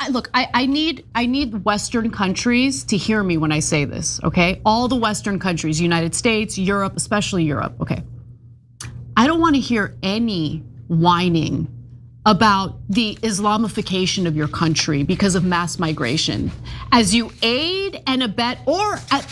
look, I need Western countries to hear me when I say this, okay? All the Western countries, United States, Europe, especially Europe, okay? I don't want to hear any whining about the Islamification of your country because of mass migration. As you aid and abet, or at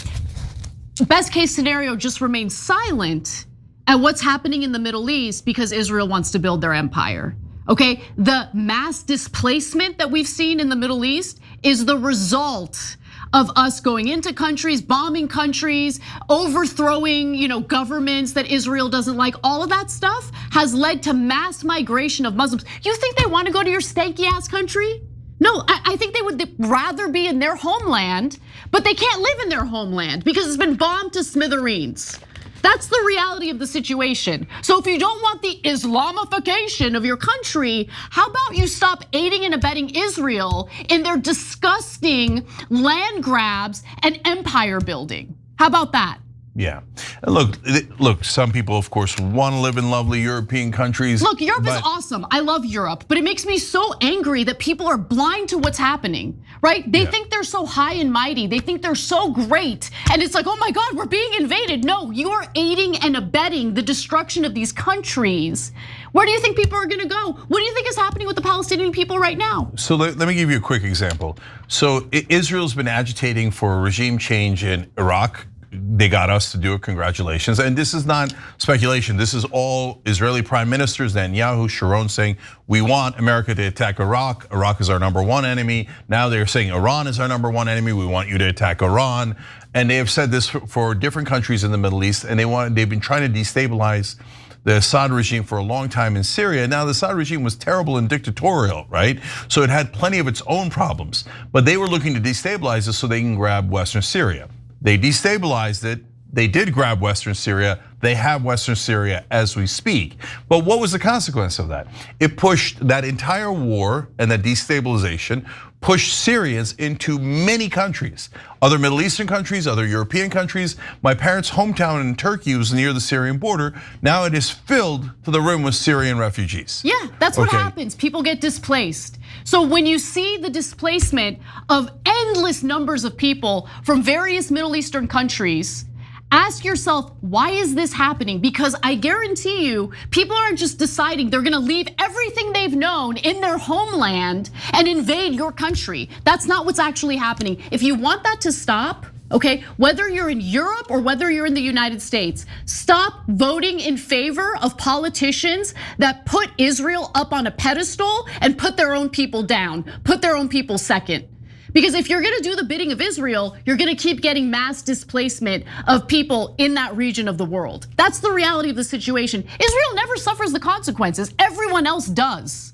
best case scenario, just remain silent at what's happening in the Middle East because Israel wants to build their empire. Okay, the mass displacement that we've seen in the Middle East is the result of us going into countries, bombing countries, overthrowing, governments that Israel doesn't like. All of that stuff has led to mass migration of Muslims. You think they want to go to your stanky ass country? No, I think they would rather be in their homeland, but they can't live in their homeland because it's been bombed to smithereens. That's the reality of the situation. So if you don't want the Islamification of your country, how about you stop aiding and abetting Israel in their disgusting land grabs and empire building? How about that? Yeah, look. Some people, of course, want to live in lovely European countries. Look, Europe is awesome. I love Europe, but it makes me so angry that people are blind to what's happening, right? They think they're so high and mighty. They think they're so great, and it's like, oh my God, we're being invaded. No, you're aiding and abetting the destruction of these countries. Where do you think people are going to go? What do you think is happening with the Palestinian people right now? So let me give you a quick example. So Israel's been agitating for a regime change in Iraq. They got us to do it, congratulations. And this is not speculation. This is all Israeli prime ministers, Netanyahu, Sharon, saying, we want America to attack Iraq. Iraq is our #1 enemy. Now they're saying Iran is our #1 enemy. We want you to attack Iran. And they have said this for different countries in the Middle East. And they've been trying to destabilize the Assad regime for a long time in Syria. Now the Assad regime was terrible and dictatorial, right? So it had plenty of its own problems. But they were looking to destabilize it so they can grab Western Syria. They destabilized it. They did grab Western Syria. They have Western Syria as we speak. But what was the consequence of that? It pushed that entire war and that destabilization pushed Syrians into many countries, other Middle Eastern countries, other European countries. My parents' hometown in Turkey was near the Syrian border. Now it is filled to the rim with Syrian refugees. Yeah, that's what happens. People get displaced. So when you see the displacement of endless numbers of people from various Middle Eastern countries, ask yourself, why is this happening? Because I guarantee you, people aren't just deciding they're gonna leave everything they've known in their homeland and invade your country. That's not what's actually happening. If you want that to stop, okay, whether you're in Europe or whether you're in the United States, stop voting in favor of politicians that put Israel up on a pedestal and put their own people down, put their own people second. Because if you're gonna do the bidding of Israel, you're gonna keep getting mass displacement of people in that region of the world. That's the reality of the situation. Israel never suffers the consequences, everyone else does.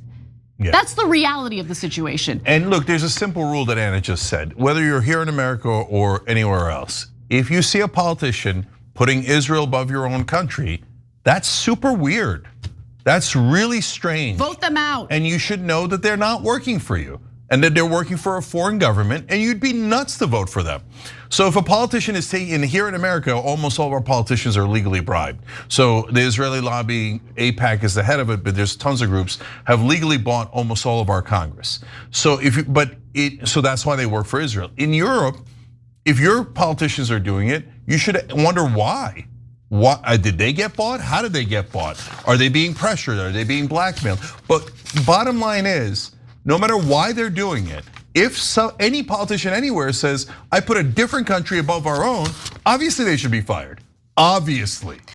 Yeah. That's the reality of the situation. And look, there's a simple rule that Anna just said. Whether you're here in America or anywhere else, if you see a politician putting Israel above your own country, that's super weird. That's really strange. Vote them out. And you should know that they're not working for you, and that they're working for a foreign government, and you'd be nuts to vote for them. So if a politician is taking, here in America, almost all of our politicians are legally bribed. So the Israeli lobby, AIPAC is the head of it, but there's tons of groups, have legally bought almost all of our Congress. So so that's why they work for Israel. In Europe, if your politicians are doing it, you should wonder why. What did they get bought? How did they get bought? Are they being pressured? Are they being blackmailed? But bottom line is, no matter why they're doing it, if any politician anywhere says, I put a different country above our own, obviously they should be fired, obviously.